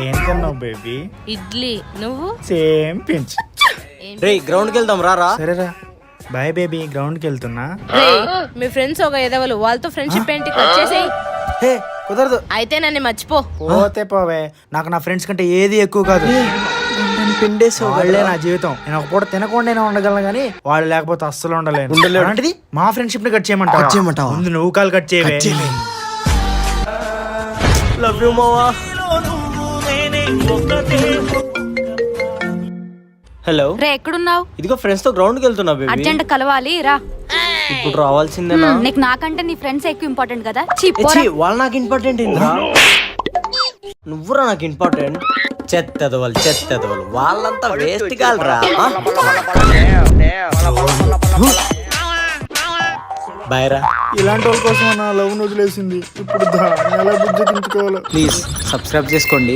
ఏం తిన్నావు బేబీ? ఇడ్లీ. నువ్వు? Same pinch. రే గ్రౌండ్కి వెళ్దాం రారా. సరేరా బాయ్ బేబీ, గ్రౌండ్కి వెళ్తున్నా. రేయ్, మీ ఫ్రెండ్స్ ఒక ఎదవలు, వాళ్ళతో ఫ్రెండ్షిప్ ఏంటి? కట్ చేసేయ్. హే కుదరదు. అయితే నన్ను మర్చిపో. పోతే పోవే, నాకు నా ఫ్రెండ్స్ కంటే ఏది ఎక్కువ కాదు. వాళ్ళే నా జీవితం. నేను ఒక పూట తినకుండానే ఉండగలను కానీ వాళ్ళు లేకపోతే అస్సలు ఉండలేను. అలాంటిది మా ఫ్రెండ్షిప్ ని కట్ చేయమంటావా? ముందు నువ్వు కాల్ కట్ చేయవే. లవ్ యూ మావా. హలో రే ఎక్కడున్నావు? ఇదిగో ఫ్రెండ్స్ తో గ్రౌండ్ కి వెళ్తున్నా బేబీ. అర్జెంట్ కలవాలి రా. ఇప్పుడు రావాల్సిందేనా? నీకు నాకంటే నీ ఫ్రెండ్స్ ఎక్కువ ఇంపార్టెంట్ కదా. వాళ్ళు నాకు ఇంపార్టెంట్ ఏంద్రా? నువ్వురా నాకు ఇంపార్టెంట్. చెత్తదవలు వాళ్ళంతా వేస్ట్ కాలరా. బాయ్ రా. ఇలాంటి వాళ్ళ కోసం నా లవ్ వదిలేసింది. ఇప్పుడు ఎలా బుద్ధి తింటుకోవాలి. ప్లీజ్ సబ్స్క్రైబ్ చేసుకోండి.